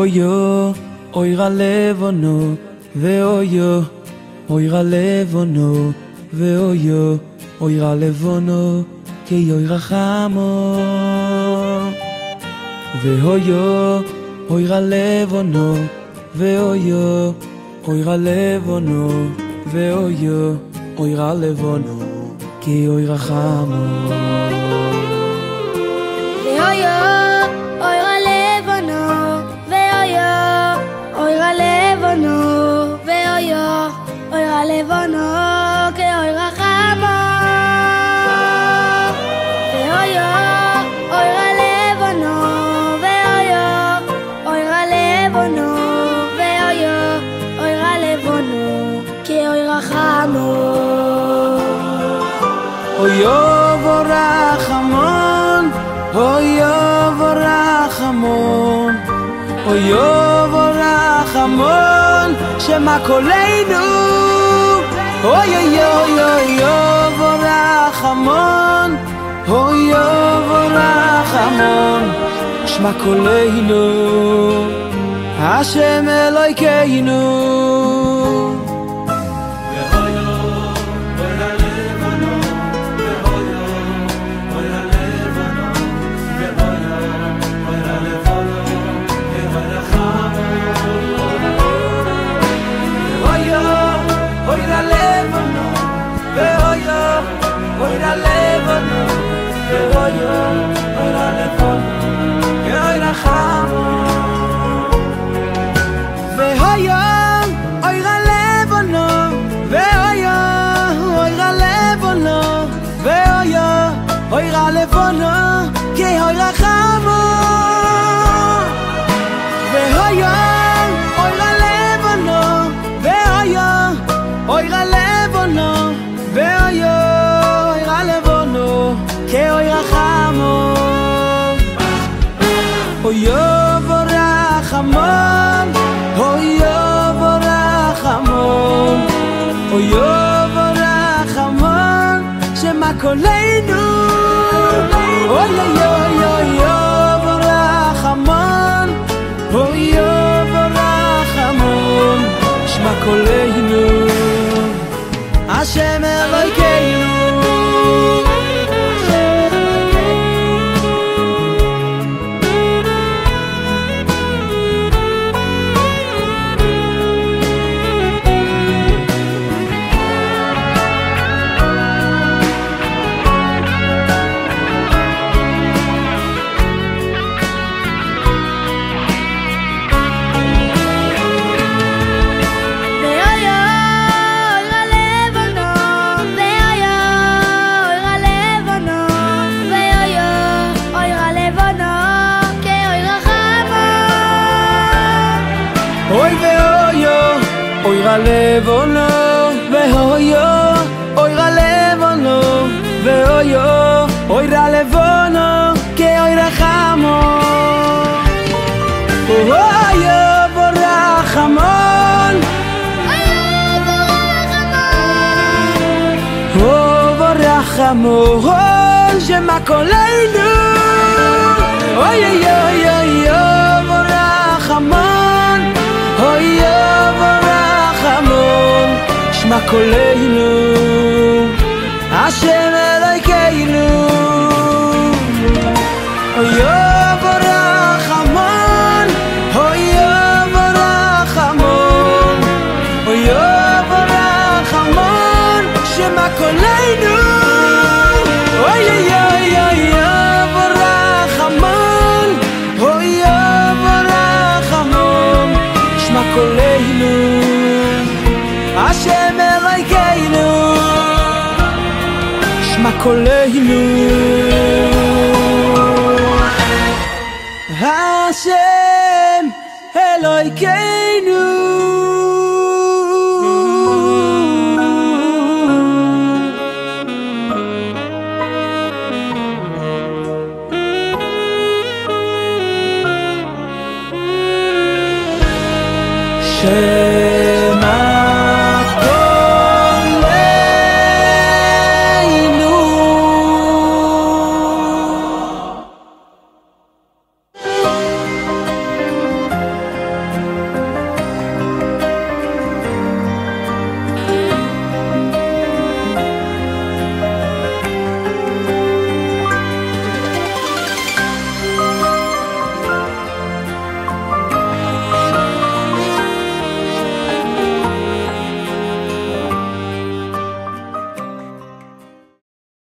והויו אוירה לבונו והויו אוירה לבונו והויו אוירה לבונו כיוי רחמו והויו אוירה לבונו והויו אוירה לבונו והויו אוירה לבונו כיוי רחמו והויו אוירה לבונו והויו אוירה לבונו והויו אוירה לבונו כיוי רחמו והויו אוירה לבונו והויו אוירה לבונו והויו אוירה לבונו כיוי רחמו אויו ורחמון אויו ורחמון אויו ורחמון שמה קולנו אויו ורחמון אויו ורחמון שמה קולנו השם אלוהינו אוירה לבונו כיוי רחמו והויו אוירה לבונו והויו אוירה לבונו והויו אוירה לבונו כיוי רחמו אויו ורחמון אויו ורחמון אויו ורחמון שמה קולנו אויו ורחמון אויו ורחמון שמע קולנו השם אלוהינו אוירה לבונו והויו אוירה לבונו והויו אוירה לבונו כיוי רחמו אויו ורחמון ורחמון שמה קולנו אויו ורחמון אויו ורחמון שמע קולנו השם אלוהינו אויו ורחמון אויו ורחמון אויו ורחמון שמע קולנו אויו ורחמון אויו ורחמון שמע קולנו השם אלוהינו שמע קולנו השם אלוהינו